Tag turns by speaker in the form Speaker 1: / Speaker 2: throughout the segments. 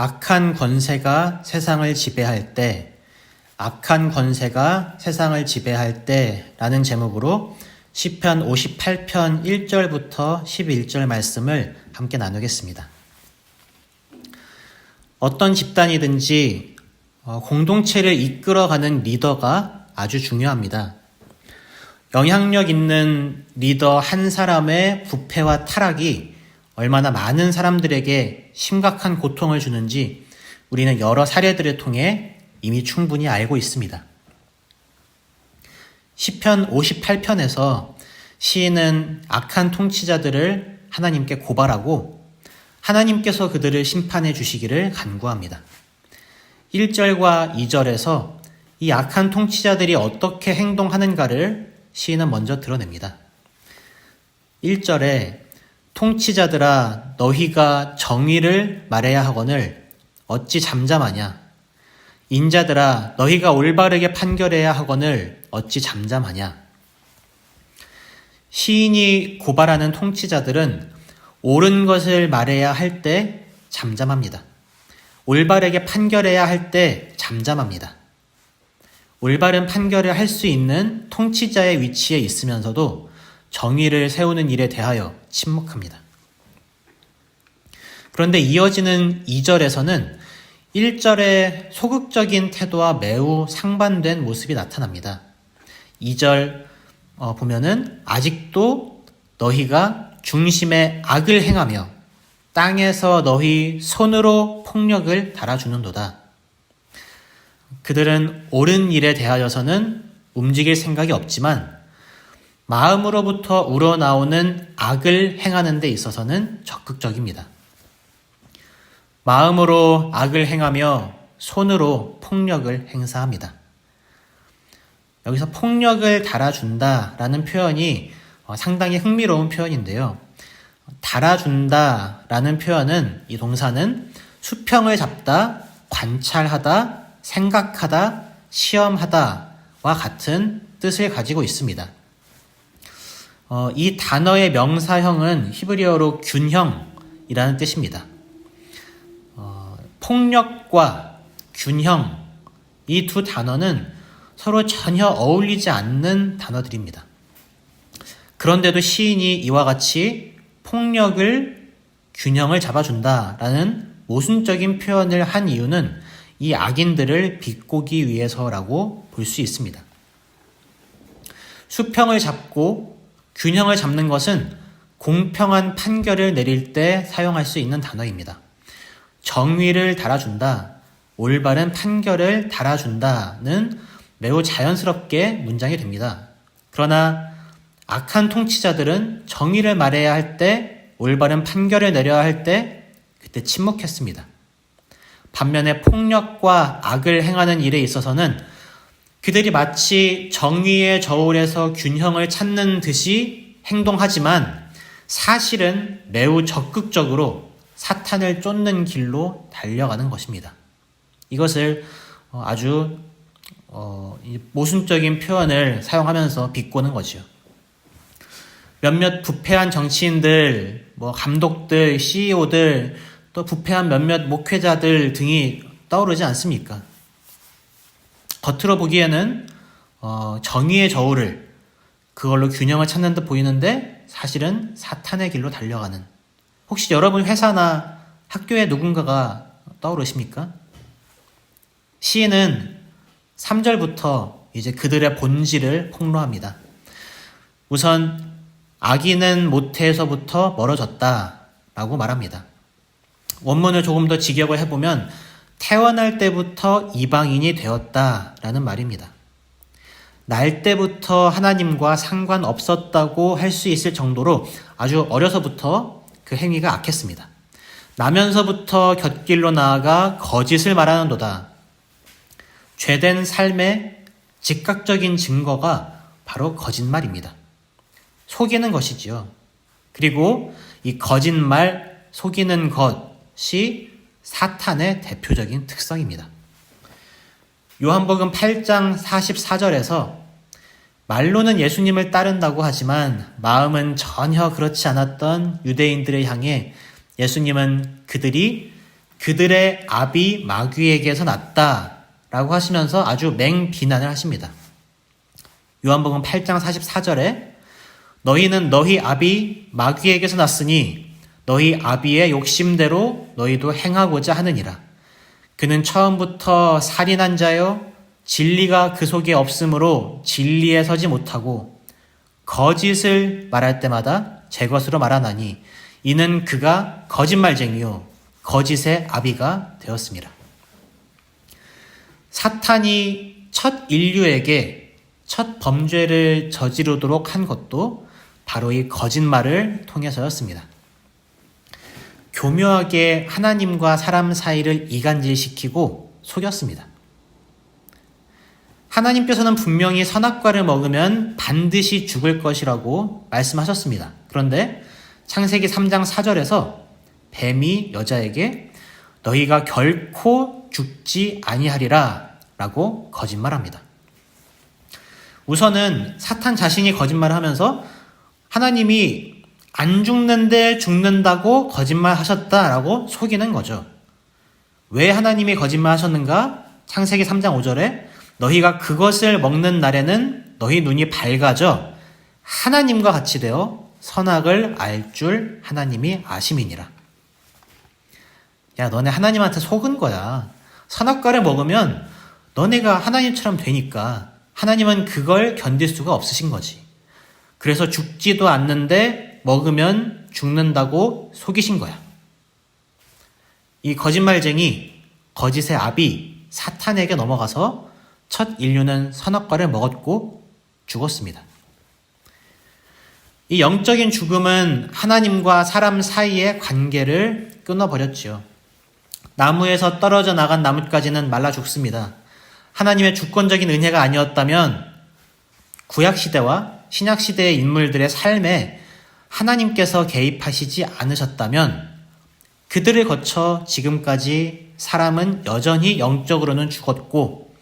Speaker 1: 악한 권세가 세상을 지배할 때, 악한 권세가 세상을 지배할 때라는 제목으로 시편 58편 1절부터 11절 말씀을 함께 나누겠습니다. 어떤 집단이든지 공동체를 이끌어가는 리더가 아주 중요합니다. 영향력 있는 리더 한 사람의 부패와 타락이 얼마나 많은 사람들에게 심각한 고통을 주는지 우리는 여러 사례들을 통해 이미 충분히 알고 있습니다. 시편 58편에서 시인은 악한 통치자들을 하나님께 고발하고 하나님께서 그들을 심판해 주시기를 간구합니다. 1절과 2절에서 이 악한 통치자들이 어떻게 행동하는가를 시인은 먼저 드러냅니다. 1절에 통치자들아 너희가 정의를 말해야 하거늘 어찌 잠잠하냐. 인자들아 너희가 올바르게 판결해야 하거늘 어찌 잠잠하냐. 시인이 고발하는 통치자들은 옳은 것을 말해야 할 때 잠잠합니다. 올바르게 판결해야 할 때 잠잠합니다. 올바른 판결을 할 수 있는 통치자의 위치에 있으면서도 정의를 세우는 일에 대하여 침묵합니다. 그런데 이어지는 2절에서는 1절의 소극적인 태도와 매우 상반된 모습이 나타납니다. 2절 보면은 아직도 너희가 중심에 악을 행하며 땅에서 너희 손으로 폭력을 달아주는도다. 그들은 옳은 일에 대하여서는 움직일 생각이 없지만 마음으로부터 우러나오는 악을 행하는 데 있어서는 적극적입니다. 마음으로 악을 행하며 손으로 폭력을 행사합니다. 여기서 폭력을 달아준다라는 표현이 상당히 흥미로운 표현인데요. 달아준다라는 표현은 이 동사는 수평을 잡다, 관찰하다, 생각하다, 시험하다와 같은 뜻을 가지고 있습니다. 이 단어의 명사형은 히브리어로 균형이라는 뜻입니다. 폭력과 균형, 이 두 단어는 서로 전혀 어울리지 않는 단어들입니다. 그런데도 시인이 이와 같이 폭력을, 균형을 잡아준다라는 모순적인 표현을 한 이유는 이 악인들을 비꼬기 위해서라고 볼 수 있습니다. 수평을 잡고 균형을 잡는 것은 공평한 판결을 내릴 때 사용할 수 있는 단어입니다. 정의를 달아준다, 올바른 판결을 달아준다는 매우 자연스럽게 문장이 됩니다. 그러나 악한 통치자들은 정의를 말해야 할 때, 올바른 판결을 내려야 할 때 그때 침묵했습니다. 반면에 폭력과 악을 행하는 일에 있어서는 그들이 마치 정의의 저울에서 균형을 찾는 듯이 행동하지만 사실은 매우 적극적으로 사탄을 쫓는 길로 달려가는 것입니다. 이것을 아주 모순적인 표현을 사용하면서 비꼬는 거죠. 몇몇 부패한 정치인들, 감독들, CEO들, 또 부패한 몇몇 목회자들 등이 떠오르지 않습니까? 겉으로 보기에는 정의의 저울을 그걸로 균형을 찾는 듯 보이는데 사실은 사탄의 길로 달려가는, 혹시 여러분 회사나 학교에 누군가가 떠오르십니까? 시인은 3절부터 이제 그들의 본질을 폭로합니다. 우선 악인은 모태에서부터 멀어졌다 라고 말합니다. 원문을 조금 더 직역을 해보면 태어날 때부터 이방인이 되었다라는 말입니다. 날 때부터 하나님과 상관없었다고 할 수 있을 정도로 아주 어려서부터 그 행위가 악했습니다. 나면서부터 곁길로 나아가 거짓을 말하는도다. 죄된 삶의 즉각적인 증거가 바로 거짓말입니다. 속이는 것이지요. 그리고 이 거짓말, 속이는 것이 사탄의 대표적인 특성입니다. 요한복음 8장 44절에서 말로는 예수님을 따른다고 하지만 마음은 전혀 그렇지 않았던 유대인들을 향해 예수님은 그들이 그들의 압이 마귀에게서 났다라고 하시면서 아주 맹비난을 하십니다. 요한복음 8장 44절에 너희는 너희 압이 마귀에게서 났으니 너희 아비의 욕심대로 너희도 행하고자 하느니라. 그는 처음부터 살인한 자요 진리가 그 속에 없으므로 진리에 서지 못하고 거짓을 말할 때마다 제 것으로 말하나니 이는 그가 거짓말쟁이요 거짓의 아비가 되었습니다. 사탄이 첫 인류에게 첫 범죄를 저지르도록 한 것도 바로 이 거짓말을 통해서였습니다. 교묘하게 하나님과 사람 사이를 이간질시키고 속였습니다. 하나님께서는 분명히 선악과를 먹으면 반드시 죽을 것이라고 말씀하셨습니다. 그런데 창세기 3장 4절에서 뱀이 여자에게 너희가 결코 죽지 아니하리라 라고 거짓말합니다. 우선은 사탄 자신이 거짓말을 하면서 하나님이 안 죽는데 죽는다고 거짓말하셨다라고 속이는 거죠. 왜 하나님이 거짓말하셨는가? 창세기 3장 5절에 너희가 그것을 먹는 날에는 너희 눈이 밝아져 하나님과 같이 되어 선악을 알 줄 하나님이 아심이니라. 야, 너네 하나님한테 속은 거야. 선악과를 먹으면 너네가 하나님처럼 되니까 하나님은 그걸 견딜 수가 없으신 거지. 그래서 죽지도 않는데 먹으면 죽는다고 속이신 거야. 이 거짓말쟁이, 거짓의 압이 사탄에게 넘어가서 첫 인류는 선악과를 먹었고 죽었습니다. 이 영적인 죽음은 하나님과 사람 사이의 관계를 끊어버렸지요. 나무에서 떨어져 나간 나뭇가지는 말라 죽습니다. 하나님의 주권적인 은혜가 아니었다면 구약시대와 신약시대의 인물들의 삶에 하나님께서 개입하시지 않으셨다면 그들을 거쳐 지금까지 사람은 여전히 영적으로는 죽었고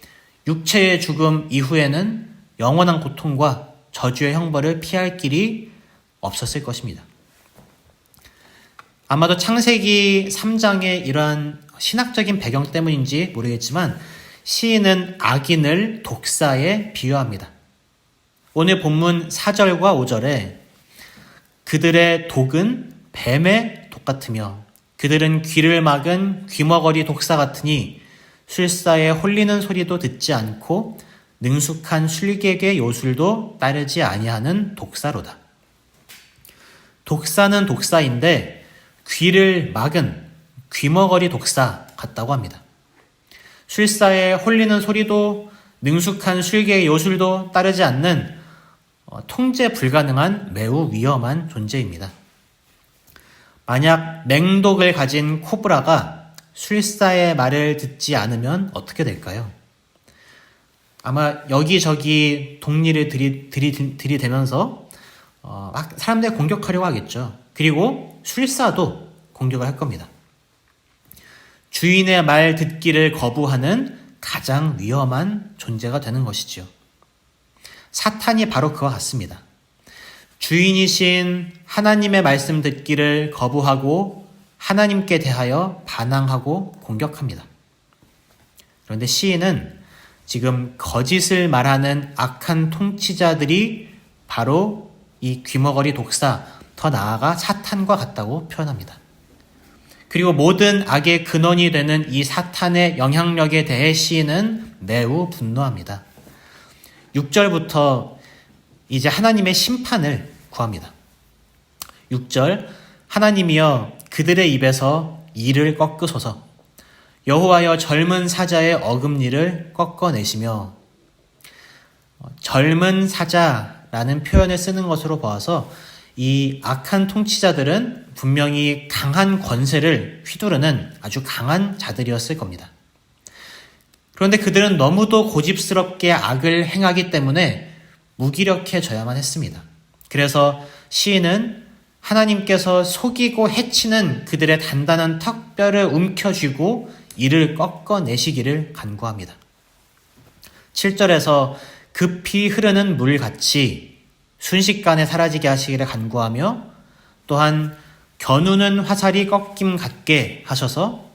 Speaker 1: 육체의 죽음 이후에는 영원한 고통과 저주의 형벌을 피할 길이 없었을 것입니다. 아마도 창세기 3장의 이러한 신학적인 배경 때문인지 모르겠지만 시인은 악인을 독사에 비유합니다. 오늘 본문 4절과 5절에 그들의 독은 뱀의 독 같으며 그들은 귀를 막은 귀머거리 독사 같으니 술사에 홀리는 소리도 듣지 않고 능숙한 술객의 요술도 따르지 아니하는 독사로다. 독사는 독사인데 귀를 막은 귀머거리 독사 같다고 합니다. 술사에 홀리는 소리도 능숙한 술객의 요술도 따르지 않는 통제 불가능한 매우 위험한 존재입니다. 만약 맹독을 가진 코브라가 술사의 말을 듣지 않으면 어떻게 될까요? 아마 여기저기 독리를 들이대면서 막 사람들 공격하려고 하겠죠. 그리고 술사도 공격을 할 겁니다. 주인의 말 듣기를 거부하는 가장 위험한 존재가 되는 것이지요. 사탄이 바로 그와 같습니다. 주인이신 하나님의 말씀 듣기를 거부하고 하나님께 대하여 반항하고 공격합니다. 그런데 시인은 지금 거짓을 말하는 악한 통치자들이 바로 이 귀머거리 독사, 더 나아가 사탄과 같다고 표현합니다. 그리고 모든 악의 근원이 되는 이 사탄의 영향력에 대해 시인은 매우 분노합니다. 6절부터 이제 하나님의 심판을 구합니다. 6절, 하나님이여 그들의 입에서 이를 꺾으소서. 여호와여 젊은 사자의 어금니를 꺾어내시며. 젊은 사자라는 표현을 쓰는 것으로 보아서 이 악한 통치자들은 분명히 강한 권세를 휘두르는 아주 강한 자들이었을 겁니다. 그런데 그들은 너무도 고집스럽게 악을 행하기 때문에 무기력해져야만 했습니다. 그래서 시인은 하나님께서 속이고 해치는 그들의 단단한 턱뼈를 움켜쥐고 이를 꺾어내시기를 간구합니다. 7절에서 급히 흐르는 물같이 순식간에 사라지게 하시기를 간구하며 또한 겨누는 화살이 꺾임 같게 하셔서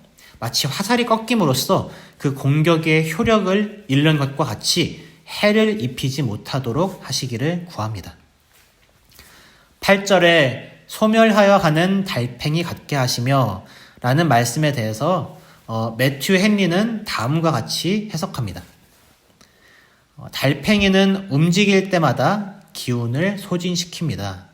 Speaker 1: 마치 화살이 꺾임으로써 그 공격의 효력을 잃는 것과 같이 해를 입히지 못하도록 하시기를 구합니다. 8절에 소멸하여 가는 달팽이 같게 하시며 라는 말씀에 대해서 매튜 헨리는 다음과 같이 해석합니다. 달팽이는 움직일 때마다 기운을 소진시킵니다.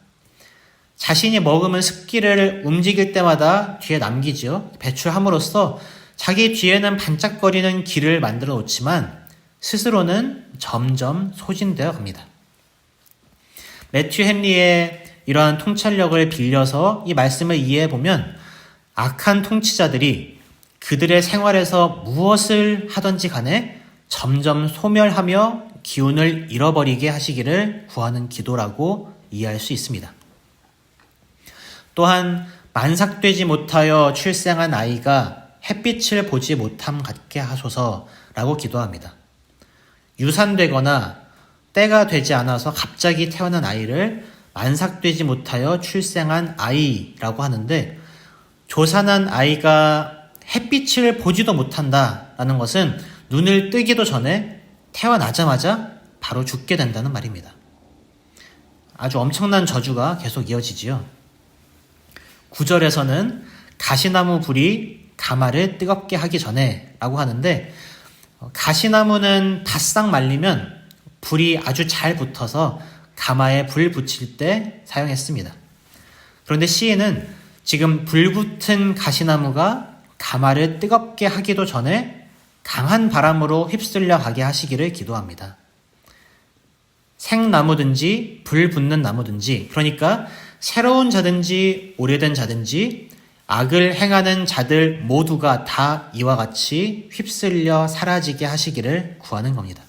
Speaker 1: 자신이 머금은 습기를 움직일 때마다 뒤에 남기죠. 배출함으로써 자기 뒤에는 반짝거리는 길을 만들어 놓지만 스스로는 점점 소진되어 갑니다. 매튜 헨리의 이러한 통찰력을 빌려서 이 말씀을 이해해 보면 악한 통치자들이 그들의 생활에서 무엇을 하든지 간에 점점 소멸하며 기운을 잃어버리게 하시기를 구하는 기도라고 이해할 수 있습니다. 또한 만삭되지 못하여 출생한 아이가 햇빛을 보지 못함 같게 하소서라고 기도합니다. 유산되거나 때가 되지 않아서 갑자기 태어난 아이를 만삭되지 못하여 출생한 아이라고 하는데, 조산한 아이가 햇빛을 보지도 못한다라는 것은 눈을 뜨기도 전에 태어나자마자 바로 죽게 된다는 말입니다. 아주 엄청난 저주가 계속 이어지지요. 9절에서는 가시나무 불이 가마를 뜨겁게 하기 전에 라고 하는데, 가시나무는 바싹 말리면 불이 아주 잘 붙어서 가마에 불 붙일 때 사용했습니다. 그런데 시인은 지금 불붙은 가시나무가 가마를 뜨겁게 하기도 전에 강한 바람으로 휩쓸려 가게 하시기를 기도합니다. 생나무든지 불 붙는 나무든지, 그러니까 새로운 자든지 오래된 자든지 악을 행하는 자들 모두가 다 이와 같이 휩쓸려 사라지게 하시기를 구하는 겁니다.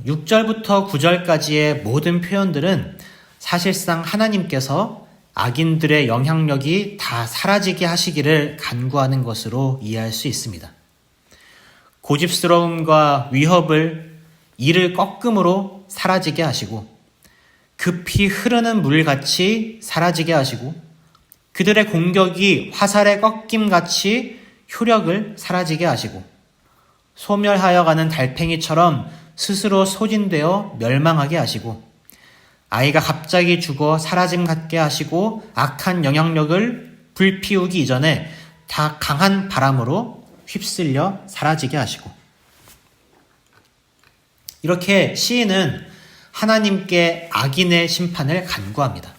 Speaker 1: 6절부터 9절까지의 모든 표현들은 사실상 하나님께서 악인들의 영향력이 다 사라지게 하시기를 간구하는 것으로 이해할 수 있습니다. 고집스러움과 위협을 이를 꺾음으로 사라지게 하시고, 급히 흐르는 물같이 사라지게 하시고, 그들의 공격이 화살의 꺾임같이 효력을 사라지게 하시고, 소멸하여 가는 달팽이처럼 스스로 소진되어 멸망하게 하시고, 아이가 갑자기 죽어 사라짐 같게 하시고, 악한 영향력을 불피우기 이전에 다 강한 바람으로 휩쓸려 사라지게 하시고, 이렇게 시인은 하나님께 악인의 심판을 간구합니다.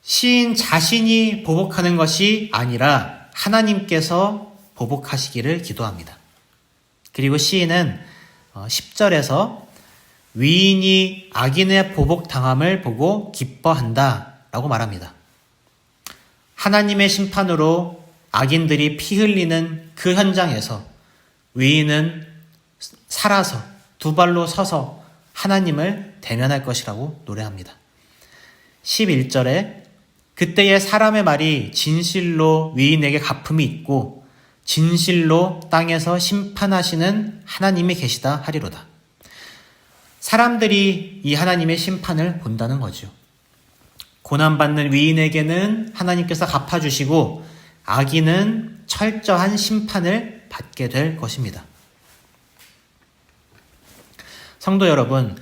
Speaker 1: 시인 자신이 보복하는 것이 아니라 하나님께서 보복하시기를 기도합니다. 그리고 시인은 10절에서 위인이 악인의 보복당함을 보고 기뻐한다 라고 말합니다. 하나님의 심판으로 악인들이 피 흘리는 그 현장에서 위인은 살아서 두 발로 서서 하나님을 대면할 것이라고 노래합니다. 11절에 그때의 사람의 말이 진실로 위인에게 갚음이 있고 진실로 땅에서 심판하시는 하나님이 계시다 하리로다. 사람들이 이 하나님의 심판을 본다는 거죠. 고난받는 위인에게는 하나님께서 갚아주시고 악인은 철저한 심판을 받게 될 것입니다. 성도 여러분,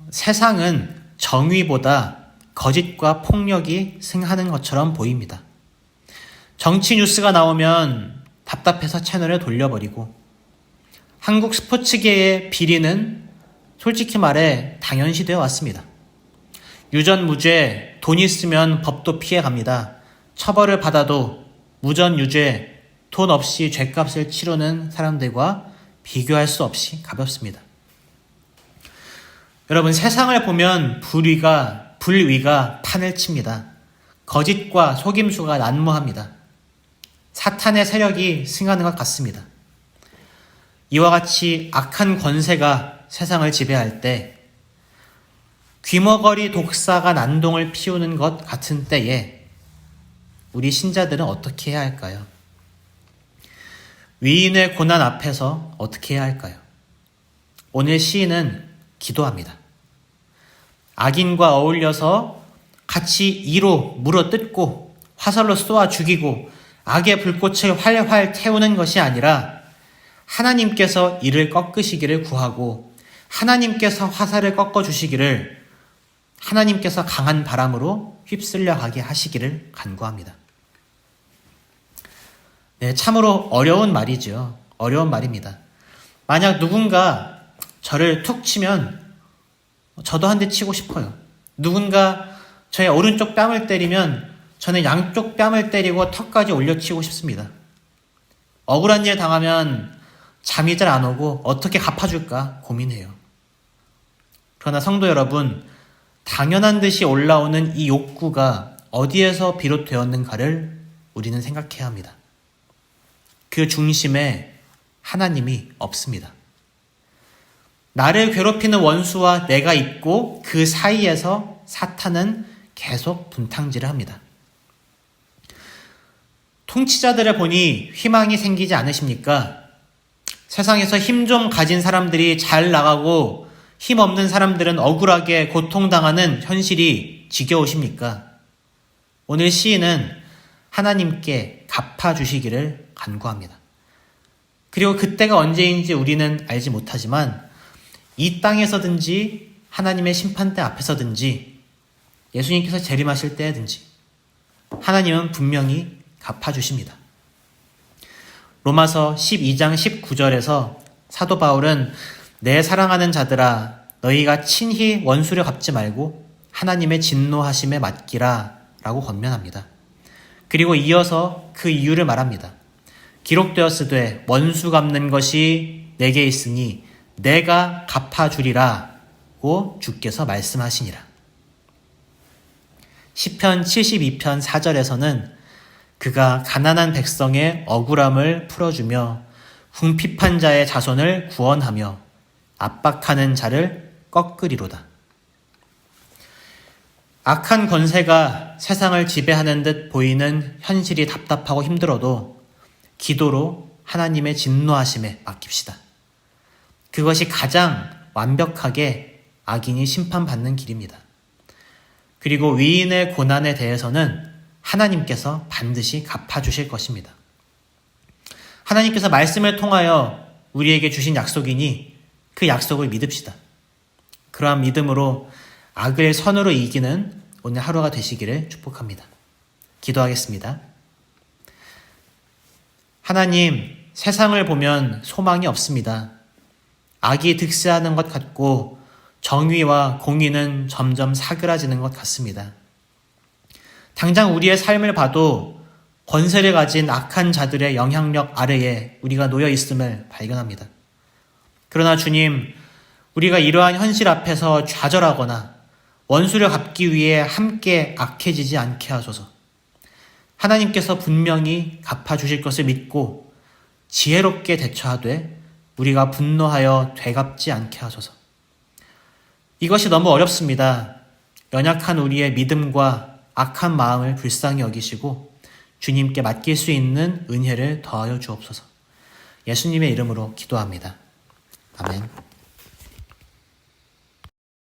Speaker 1: 세상은 정의보다 거짓과 폭력이 승하는 것처럼 보입니다. 정치 뉴스가 나오면 답답해서 채널을 돌려버리고, 한국 스포츠계의 비리는 솔직히 말해 당연시되어 왔습니다. 유전무죄, 돈 있으면 법도 피해갑니다. 처벌을 받아도 무전유죄, 돈 없이 죗값을 치르는 사람들과 비교할 수 없이 가볍습니다. 여러분, 세상을 보면 불위가 판을 칩니다. 거짓과 속임수가 난무합니다. 사탄의 세력이 승하는 것 같습니다. 이와 같이 악한 권세가 세상을 지배할 때, 귀머거리 독사가 난동을 피우는 것 같은 때에 우리 신자들은 어떻게 해야 할까요? 위인의 고난 앞에서 어떻게 해야 할까요? 오늘 시인은 기도합니다. 악인과 어울려서 같이 이로 물어뜯고 화살로 쏘아 죽이고 악의 불꽃을 활활 태우는 것이 아니라 하나님께서 이를 꺾으시기를 구하고 하나님께서 화살을 꺾어주시기를 하나님께서 강한 바람으로 휩쓸려 가게 하시기를 간구합니다. 네, 참으로 어려운 말이죠. 어려운 말입니다. 만약 누군가 저를 툭 치면 저도 한 대 치고 싶어요. 누군가 저의 오른쪽 뺨을 때리면 저는 양쪽 뺨을 때리고 턱까지 올려치고 싶습니다. 억울한 일 당하면 잠이 잘 안 오고 어떻게 갚아줄까 고민해요. 그러나 성도 여러분, 당연한 듯이 올라오는 이 욕구가 어디에서 비롯되었는가를 우리는 생각해야 합니다. 그 중심에 하나님이 없습니다. 나를 괴롭히는 원수와 내가 있고 그 사이에서 사탄은 계속 분탕질을 합니다. 통치자들을 보니 희망이 생기지 않으십니까? 세상에서 힘 좀 가진 사람들이 잘 나가고 힘 없는 사람들은 억울하게 고통당하는 현실이 지겨우십니까? 오늘 시인은 하나님께 갚아주시기를 간구합니다. 그리고 그때가 언제인지 우리는 알지 못하지만 이 땅에서든지 하나님의 심판대 앞에서든지 예수님께서 재림하실 때든지 하나님은 분명히 갚아주십니다. 로마서 12장 19절에서 사도 바울은 내 사랑하는 자들아 너희가 친히 원수를 갚지 말고 하나님의 진노하심에 맡기라 라고 권면합니다. 그리고 이어서 그 이유를 말합니다. 기록되었으되 원수 갚는 것이 내게 있으니 내가 갚아주리라고 주께서 말씀하시니라. 시편 72편 4절에서는 그가 가난한 백성의 억울함을 풀어주며 궁핍한 자의 자손을 구원하며 압박하는 자를 꺾으리로다. 악한 권세가 세상을 지배하는 듯 보이는 현실이 답답하고 힘들어도 기도로 하나님의 진노하심에 맡깁시다. 그것이 가장 완벽하게 악인이 심판받는 길입니다. 그리고 위인의 고난에 대해서는 하나님께서 반드시 갚아주실 것입니다. 하나님께서 말씀을 통하여 우리에게 주신 약속이니 그 약속을 믿읍시다. 그러한 믿음으로 악을 선으로 이기는 오늘 하루가 되시기를 축복합니다. 기도하겠습니다. 하나님, 세상을 보면 소망이 없습니다. 악이 득세하는 것 같고 정의와 공의는 점점 사그라지는 것 같습니다. 당장 우리의 삶을 봐도 권세를 가진 악한 자들의 영향력 아래에 우리가 놓여 있음을 발견합니다. 그러나 주님, 우리가 이러한 현실 앞에서 좌절하거나 원수를 갚기 위해 함께 악해지지 않게 하소서. 하나님께서 분명히 갚아주실 것을 믿고 지혜롭게 대처하되 우리가 분노하여 되갚지 않게 하소서. 이것이 너무 어렵습니다. 연약한 우리의 믿음과 악한 마음을 불쌍히 여기시고 주님께 맡길 수 있는 은혜를 더하여 주옵소서. 예수님의 이름으로 기도합니다. 아멘.